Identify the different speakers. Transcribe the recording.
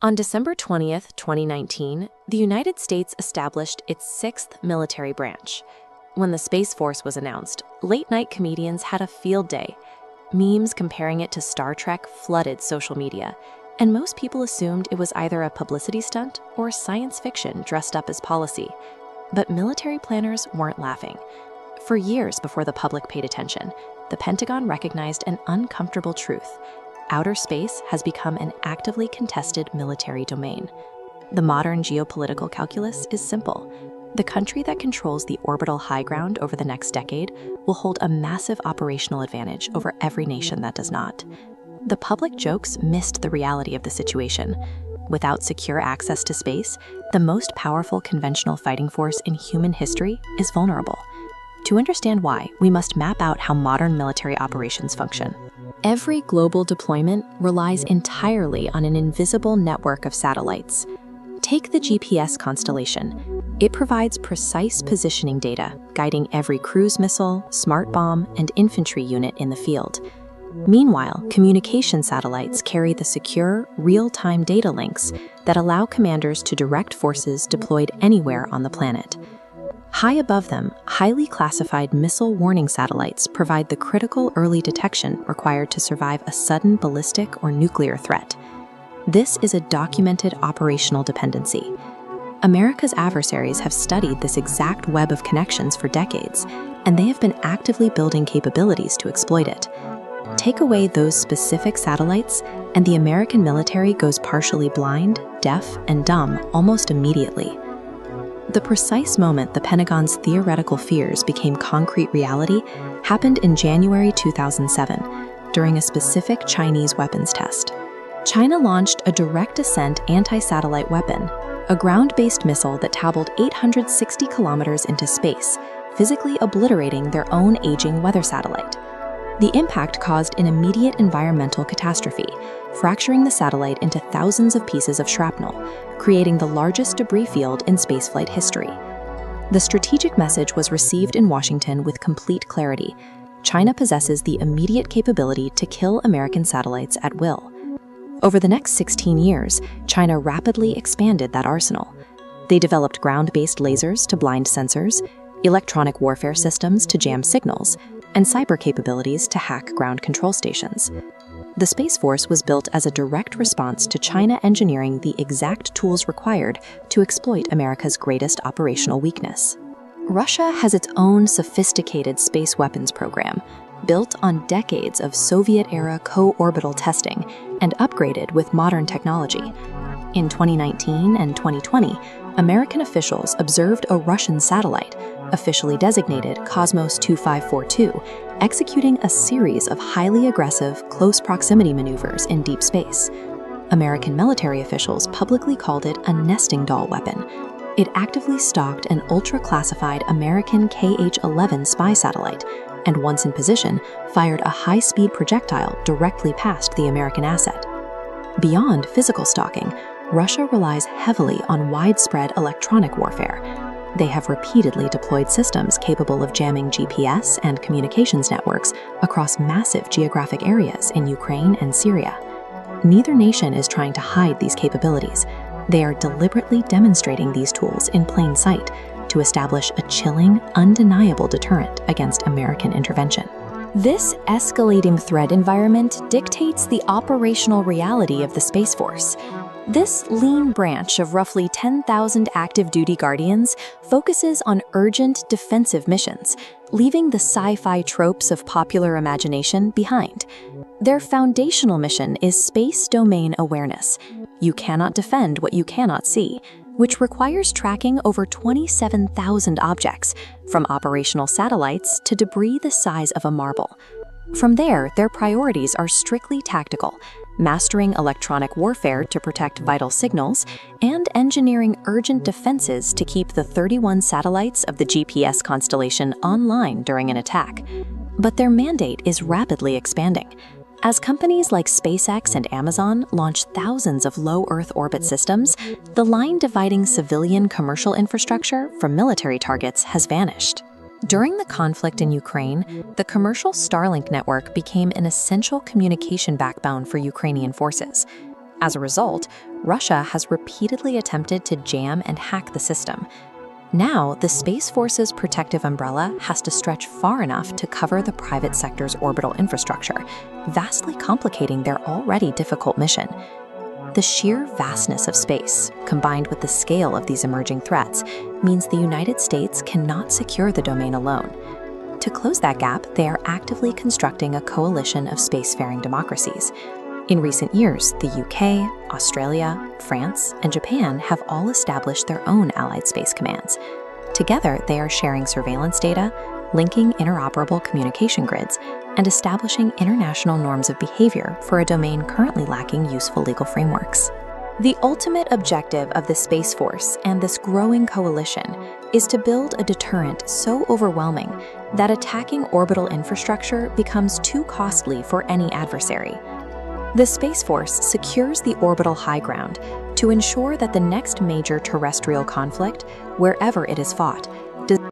Speaker 1: On December 20th, 2019, the United States established its sixth military branch. When the Space Force was announced, late-night comedians had a field day. Memes comparing it to Star Trek flooded social media, and most people assumed it was either a publicity stunt or science fiction dressed up as policy. But military planners weren't laughing. For years before the public paid attention, the Pentagon recognized an uncomfortable truth. Outer space has become an actively contested military domain. The modern geopolitical calculus is simple. The country that controls the orbital high ground over the next decade will hold a massive operational advantage over every nation that does not. The public jokes missed the reality of the situation. Without secure access to space, the most powerful conventional fighting force in human history is vulnerable. To understand why, we must map out how modern military operations function. Every global deployment relies entirely on an invisible network of satellites. Take the GPS constellation. It provides precise positioning data, guiding every cruise missile, smart bomb, and infantry unit in the field. Meanwhile, communication satellites carry the secure, real-time data links that allow commanders to direct forces deployed anywhere on the planet. High above them, highly classified missile warning satellites provide the critical early detection required to survive a sudden ballistic or nuclear threat. This is a documented operational dependency. America's adversaries have studied this exact web of connections for decades, and they have been actively building capabilities to exploit it. Take away those specific satellites, and the American military goes partially blind, deaf, and dumb almost immediately. The precise moment the Pentagon's theoretical fears became concrete reality happened in January 2007, during a specific Chinese weapons test. China launched a direct ascent anti-satellite weapon, a ground-based missile that tackled 860 kilometers into space, physically obliterating their own aging weather satellite. The impact caused an immediate environmental catastrophe, fracturing the satellite into thousands of pieces of shrapnel, creating the largest debris field in spaceflight history. The strategic message was received in Washington with complete clarity. China possesses the immediate capability to kill American satellites at will. Over the next 16 years, China rapidly expanded that arsenal. They developed ground-based lasers to blind sensors, electronic warfare systems to jam signals, and cyber capabilities to hack ground control stations. The Space Force was built as a direct response to China engineering the exact tools required to exploit America's greatest operational weakness. Russia has its own sophisticated space weapons program, built on decades of Soviet-era co-orbital testing and upgraded with modern technology. In 2019 and 2020, American officials observed a Russian satellite, officially designated Cosmos 2542, executing a series of highly aggressive, close proximity maneuvers in deep space. American military officials publicly called it a nesting doll weapon. It actively stalked an ultra-classified American KH-11 spy satellite, and once in position, fired a high-speed projectile directly past the American asset. Beyond physical stalking, Russia relies heavily on widespread electronic warfare. They have repeatedly deployed systems capable of jamming GPS and communications networks across massive geographic areas in Ukraine and Syria. Neither nation is trying to hide these capabilities. They are deliberately demonstrating these tools in plain sight to establish a chilling, undeniable deterrent against American intervention. This escalating threat environment dictates the operational reality of the Space Force. This lean branch of roughly 10,000 active duty Guardians focuses on urgent defensive missions, leaving the sci-fi tropes of popular imagination behind. Their foundational mission is space domain awareness. You cannot defend what you cannot see, which requires tracking over 27,000 objects, from operational satellites to debris the size of a marble. From there, their priorities are strictly tactical, mastering electronic warfare to protect vital signals, and engineering urgent defenses to keep the 31 satellites of the GPS constellation online during an attack. But their mandate is rapidly expanding. As companies like SpaceX and Amazon launch thousands of low Earth orbit systems, the line dividing civilian commercial infrastructure from military targets has vanished. During the conflict in Ukraine, the commercial Starlink network became an essential communication backbone for Ukrainian forces. As a result, Russia has repeatedly attempted to jam and hack the system. Now, the Space Force's protective umbrella has to stretch far enough to cover the private sector's orbital infrastructure, vastly complicating their already difficult mission. The sheer vastness of space, combined with the scale of these emerging threats, means the United States cannot secure the domain alone. To close that gap, they are actively constructing a coalition of spacefaring democracies. In recent years, the UK, Australia, France, and Japan have all established their own allied space commands. Together, they are sharing surveillance data, linking interoperable communication grids, and establishing international norms of behavior for a domain currently lacking useful legal frameworks. The ultimate objective of the Space Force and this growing coalition is to build a deterrent so overwhelming that attacking orbital infrastructure becomes too costly for any adversary. The Space Force secures the orbital high ground to ensure that the next major terrestrial conflict, wherever it is fought, does